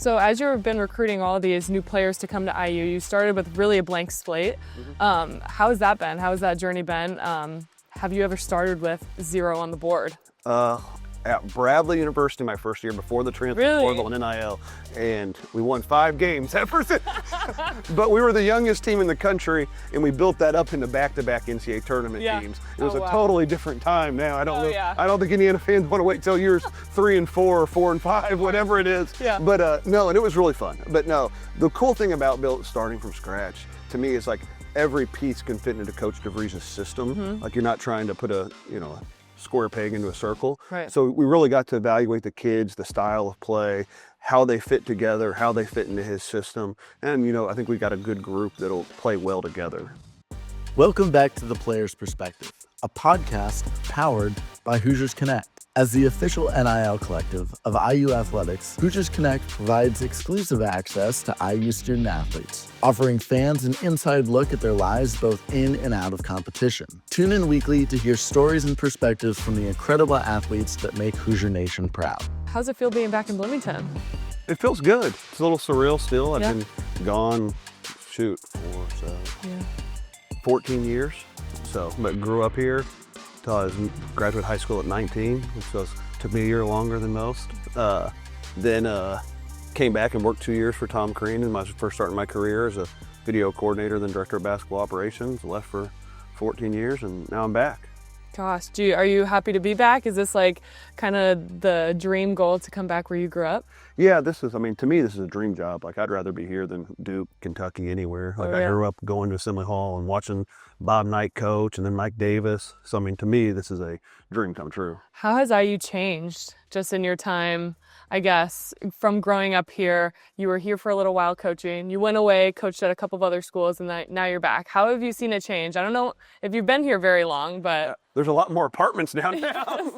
So as you've been recruiting all these new players to come to IU, you started with really a blank slate. How has that been? How has that journey been? Have you ever started with 0 on the board? At Bradley University my first year before the transfer portal and NIL, and we won 5 games that first. But we were the youngest team in the country, and we built that up into back-to-back NCAA tournament teams. It was a totally different time now. I don't think Indiana fans want to wait till years 3 and 4 or 4 and 5, whatever it is. But no, and it was really fun. But no, the cool thing about starting from scratch to me is like every piece can fit into Coach DeVries' system. Like you're not trying to put a square peg into a circle. So we really got to evaluate the kids, the style of play, how they fit together, how they fit into his system. And, I think we got a good group that'll play well together. Welcome back to The Player's Perspective, a podcast powered by Hoosiers Connect. As the official NIL collective of IU Athletics, Hoosiers Connect provides exclusive access to IU student athletes, offering fans an inside look at their lives both in and out of competition. Tune in weekly to hear stories and perspectives from the incredible athletes that make Hoosier Nation proud. How's it feel being back in Bloomington? It feels good. It's a little surreal still. I've been gone, 14 years. But grew up here. Until I was graduate high school at 19, which took me a year longer than most. Then came back and worked 2 years for Tom Crean in my first start in my career as a video coordinator, then director of basketball operations. Left for 14 years, and now I'm back. Gosh, are you happy to be back? Is this like kind of the dream goal to come back where you grew up? Yeah, to me, this is a dream job. Like, I'd rather be here than Duke, Kentucky, anywhere. Like, I grew up going to Assembly Hall and watching Bob Knight coach and then Mike Davis. So, to me, this is a dream come true. How has IU changed just in your time, I guess, from growing up here? You were here for a little while coaching. You went away, coached at a couple of other schools, and now you're back. How have you seen it change? I don't know if you've been here very long, but... There's a lot more apartments down now.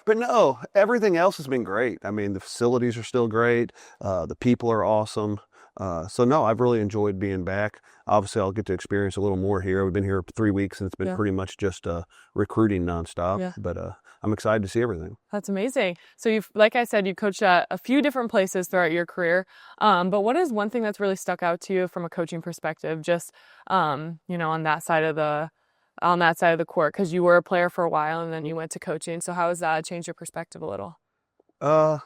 But no, everything else has been great. The facilities are still great. The people are awesome. So no, I've really enjoyed being back. Obviously, I'll get to experience a little more here. We've been here for 3 weeks, and it's been pretty much just recruiting nonstop. But I'm excited to see everything. That's amazing. So like I said, you coached at a few different places throughout your career. But what is one thing that's really stuck out to you from a coaching perspective, just, on that side of the court? Because you were a player for a while and then you went to coaching. So how has that changed your perspective a little? I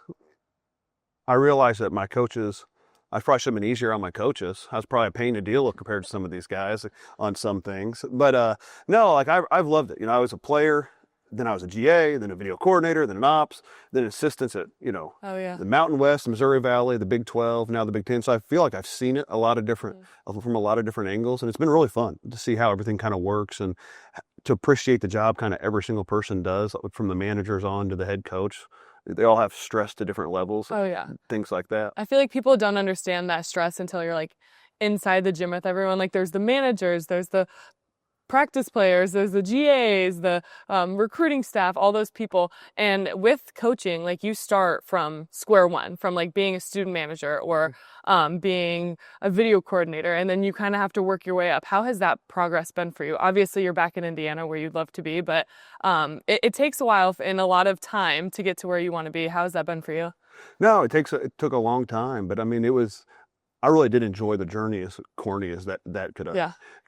realized that my coaches, I probably should have been easier on my coaches. I was probably a pain to deal with compared to some of these guys on some things. But no, like I've loved it. I was a player, then I was a GA, then a video coordinator, then an ops, then assistants at, the Mountain West, Missouri Valley, the Big 12, now the Big 10. So I feel like I've seen it from a lot of different angles. And it's been really fun to see how everything kind of works and to appreciate the job kind of every single person does, from the managers on to the head coach. They all have stress to different levels. Things like that. I feel like people don't understand that stress until you're like inside the gym with everyone. Like there's the managers, there's the practice players, there's the GAs, the recruiting staff, all those people. And with coaching, like you start from square one, from like being a student manager or being a video coordinator, and then you kind of have to work your way up. How has that progress been for you? Obviously, you're back in Indiana where you'd love to be, but it takes a while and a lot of time to get to where you want to be. How has that been for you? No, it took a long time, but I really did enjoy the journey, as corny as that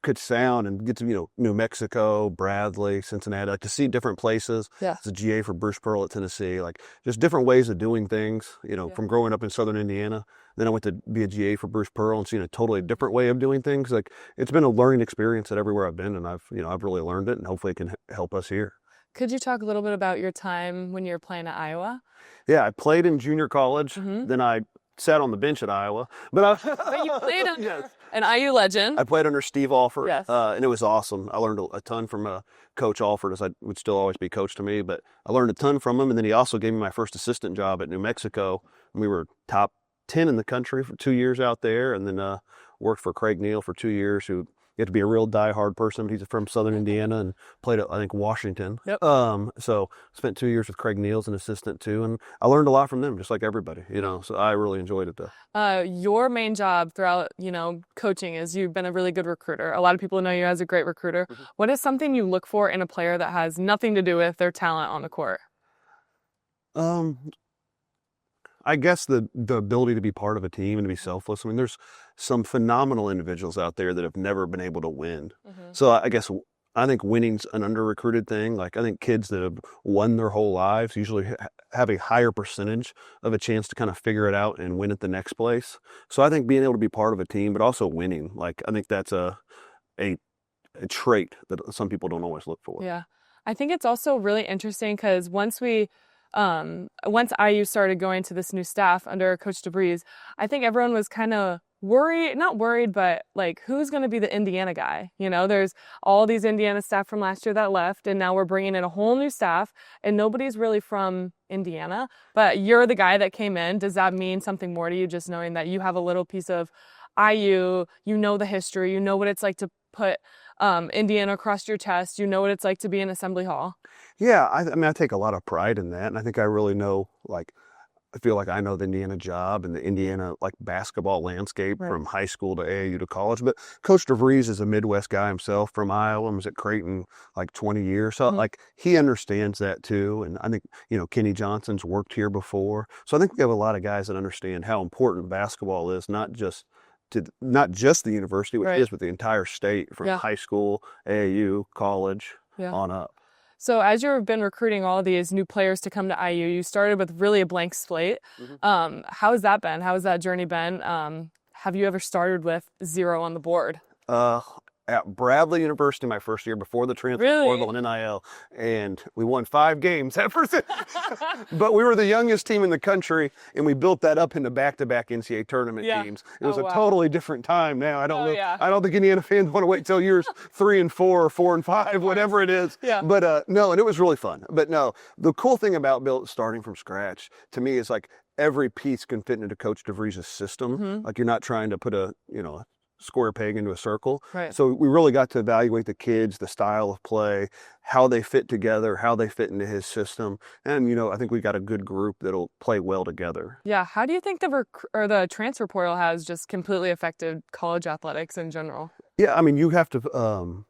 could sound, and get to New Mexico, Bradley, Cincinnati, like to see different places. As a GA for Bruce Pearl at Tennessee, like just different ways of doing things. From growing up in Southern Indiana, then I went to be a GA for Bruce Pearl and seeing a totally different way of doing things. Like it's been a learning experience at everywhere I've been, and I've really learned it, and hopefully it can help us here. Could you talk a little bit about your time when you were playing at Iowa? Yeah, I played in junior college. Then I sat on the bench at Iowa, but you played under an IU legend. I played under Steve Alford, yes. And it was awesome. I learned a ton from Coach Alford, as I would still always be coach to me, but I learned a ton from him. And then he also gave me my first assistant job at New Mexico. We were top 10 in the country for 2 years out there, and then worked for Craig Neal for 2 years, who you have to be a real diehard person. He's from Southern Indiana and played at, I think, Washington. So spent 2 years with Craig Neal as an assistant too, and I learned a lot from them, just like everybody, So I really enjoyed it though. Your main job throughout, coaching is you've been a really good recruiter. A lot of people know you as a great recruiter. What is something you look for in a player that has nothing to do with their talent on the court? I guess the ability to be part of a team and to be selfless. I mean, there's some phenomenal individuals out there that have never been able to win. So I think winning's an under-recruited thing. Like, I think kids that have won their whole lives usually have a higher percentage of a chance to kind of figure it out and win at the next place. So I think being able to be part of a team, but also winning, like, I think that's a trait that some people don't always look for. Yeah. I think it's also really interesting because once IU started going to this new staff under Coach DeVries, I think everyone was kind of not worried, but like, who's going to be the Indiana guy? You know, there's all these Indiana staff from last year that left, and now we're bringing in a whole new staff, and nobody's really from Indiana, but you're the guy that came in. Does that mean something more to you, just knowing that you have a little piece of IU, you know the history, you know what it's like to put Indiana across your chest, you know what it's like to be in Assembly Hall? Yeah, I mean, I take a lot of pride in that, and I think I really know, like, I feel like I know the Indiana job and the Indiana, like, basketball landscape from high school to AAU to college. But Coach DeVries is a Midwest guy himself from Iowa and was at Creighton like 20 years. So, like, he understands that too. And I think, you know, Kenny Johnson's worked here before. So I think we have a lot of guys that understand how important basketball is, not just the university, which is, but the entire state, from high school, AAU, college, on up. So as you've been recruiting all these new players to come to IU, you started with really a blank slate. How has that been? How has that journey been? Have you ever started with 0 on the board? At Bradley University my first year before the transfer portal and NIL, and we won 5 games that first. But we were the youngest team in the country, and we built that up into back-to-back NCAA tournament teams. It was a totally different time. Now I don't know. I don't think Indiana fans want to wait till years 3 and 4 or 4 and 5, whatever it is. But no, and it was really fun. But no, the cool thing about starting from scratch to me is, like, every piece can fit into Coach DeVries' system. Like, you're not trying to put a square peg into a circle. So we really got to evaluate the kids, the style of play, how they fit together, how they fit into his system. And, I think we got a good group that'll play well togeter. Yeah. How do you think the transfer portal has just completely affected college athletics in general? Yeah, I mean, you have to,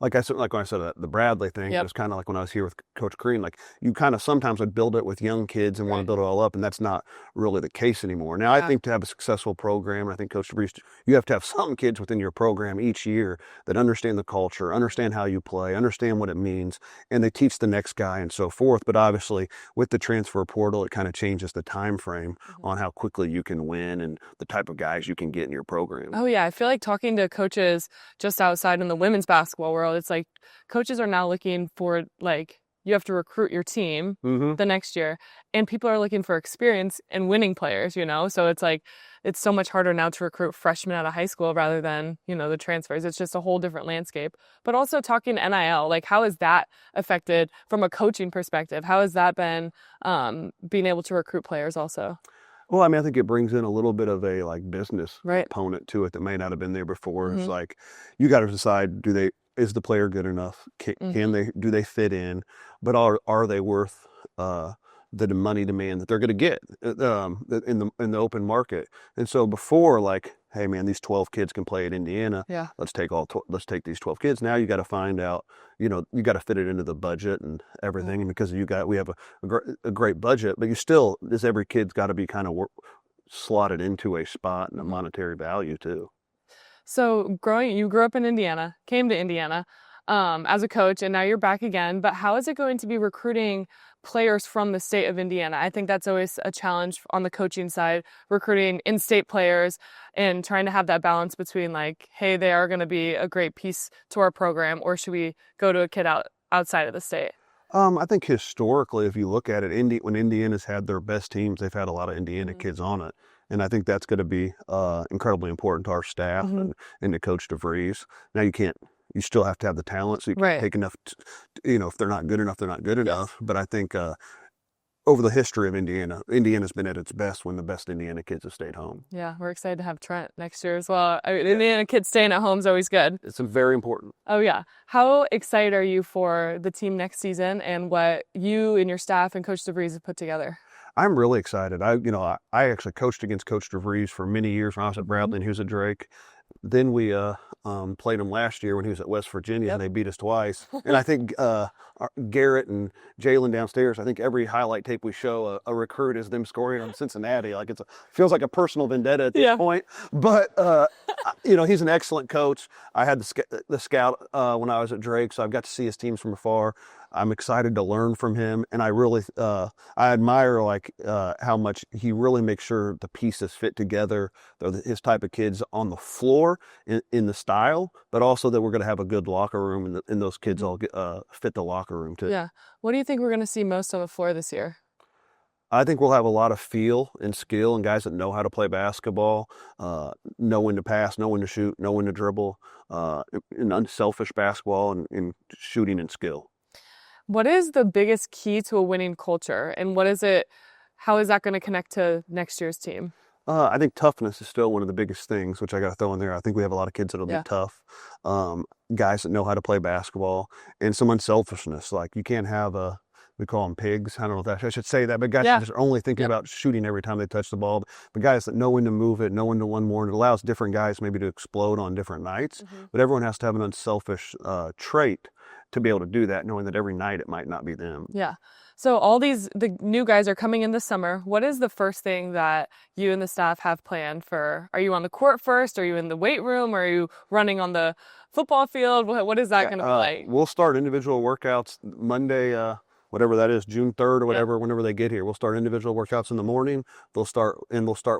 like when I said the Bradley thing, it was kind of like when I was here with Coach Crean, like, you kind of sometimes would build it with young kids and want to build it all up, and that's not really the case anymore. Now, I think to have a successful program, and I think Coach DeVries, you have to have some kids within your program each year that understand the culture, understand how you play, understand what it means, and they teach the next guy and so forth. But obviously, with the transfer portal, it kind of changes the time frame on how quickly you can win and the type of guys you can get in your program. Oh, yeah. I feel like talking to coaches just outside in the women's basketball world, it's like coaches are now looking for, like, you have to recruit your team the next year, and people are looking for experience and winning players, so it's like, it's so much harder now to recruit freshmen out of high school rather than, the transfers. It's just a whole different landscape. But also talking NIL, like, how has that affected from a coaching perspective? How has that been being able to recruit players also? Well, I mean, I think it brings in a little bit of a, like, business component to it that may not have been there before. It's like, you got to decide, is the player good enough? Do they fit in? But are they worth the money demand that they're going to get in the open market? And so before, like, hey man, these 12 kids can play at Indiana. Let's take these 12 kids. Now you got to find out, you got to fit it into the budget and everything. And because we have a great budget, but every kid's got to be kind of slotted into a spot and a monetary value too. So you grew up in Indiana, came to Indiana as a coach, and now you're back again. But how is it going to be recruiting players from the state of Indiana? I think that's always a challenge on the coaching side, recruiting in-state players and trying to have that balance between, like, hey, they are going to be a great piece to our program, or should we go to a kid outside of the state? I think historically, if you look at it, when Indiana's had their best teams, they've had a lot of Indiana kids on it. And I think that's going to be incredibly important to our staff and to Coach DeVries. Now, you still have to have the talent, so you can take enough, if they're not good enough, they're not good enough. But I think over the history of Indiana's been at its best when the best Indiana kids have stayed home. Yeah, we're excited to have Trent next year as well. I mean, Indiana kids staying at home is always good. It's very important. Oh, yeah. How excited are you for the team next season and what you and your staff and Coach DeVries have put together? I'm really excited. I actually coached against Coach DeVries for many years when I was at Bradley and he was at Drake. Then we played him last year when he was at West Virginia, and they beat us twice. And I think Garrett and Jalen downstairs, I think every highlight tape we show a recruit is them scoring on Cincinnati. Like feels like a personal vendetta at this point. But he's an excellent coach. I had the scout when I was at Drake, so I've got to see his teams from afar. I'm excited to learn from him, and I really I admire how much he really makes sure the pieces fit together. They're his type of kids on the floor in the style, but also that we're going to have a good locker room, and those kids all fit the locker room too. Yeah. What do you think we're going to see most on the floor this year? I think we'll have a lot of feel and skill and guys that know how to play basketball, know when to pass, know when to shoot, know when to dribble, and unselfish basketball and shooting and skill. What is the biggest key to a winning culture, and how is that going to connect to next year's team? I think toughness is still one of the biggest things, which I got to throw in there. I think we have a lot of kids that'll be tough, guys that know how to play basketball, and some unselfishness. Like you can't have we call them pigs. I don't know if I should say that, but guys that are only thinking about shooting every time they touch the ball. But guys that know when to move it, know when to one more, and it allows different guys maybe to explode on different nights. But everyone has to have an unselfish trait to be able to do that, knowing that every night it might not be them. Yeah. So the new guys are coming in this summer. What is the first thing that you and the staff have planned for? Are you on the court first? Are you in the weight room? Or are you running on the football field? What is that going to be like? We'll start individual workouts Monday, whatever that is, June 3rd or whatever, whenever they get here. We'll start individual workouts in the morning. We'll start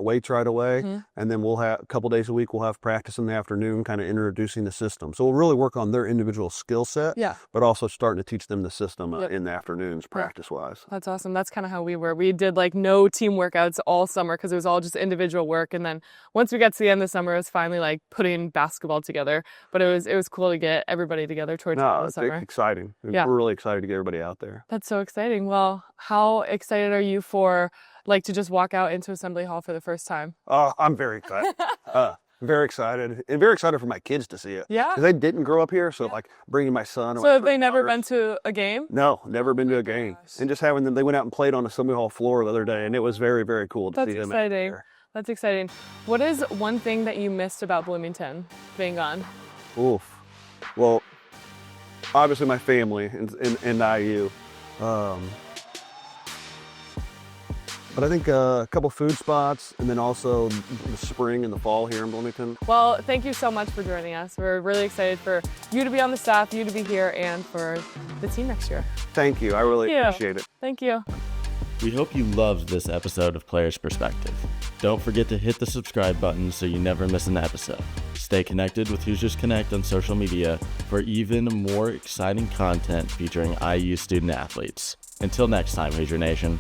weights right away. And then we'll have a couple days a week, we'll have practice in the afternoon, kind of introducing the system. So we'll really work on their individual skill set, but also starting to teach them the system in the afternoons practice-wise. That's awesome. That's kind of how we were. We did no team workouts all summer because it was all just individual work. And then once we got to the end of the summer, it was finally putting basketball together. But it was cool to get everybody together towards the end of the summer. It's exciting. We're really excited to get everybody out there. That's so exciting. Well, how excited are you for to just walk out into Assembly Hall for the first time? I'm very excited. Very excited. And very excited for my kids to see it. Yeah. Because they didn't grow up here, so bringing my son. So have they never been to a game? No, never been to a game. And just having them, they went out and played on Assembly Hall floor the other day, and it was very, very cool to see them out there. That's exciting. What is one thing that you missed about Bloomington being gone? Oof. Well, obviously my family and IU. But I think a couple food spots, and then also the spring and the fall here in Bloomington. Well, thank you so much for joining us. We're really excited for you to be on the staff, you to be here, and for the team next year. Thank you. I really appreciate it. Thank you. We hope you loved this episode of Players Perspective. Don't forget to hit the subscribe button so you never miss an episode. Stay connected with Hoosiers Connect on social media for even more exciting content featuring IU student athletes. Until next time, Hoosier Nation.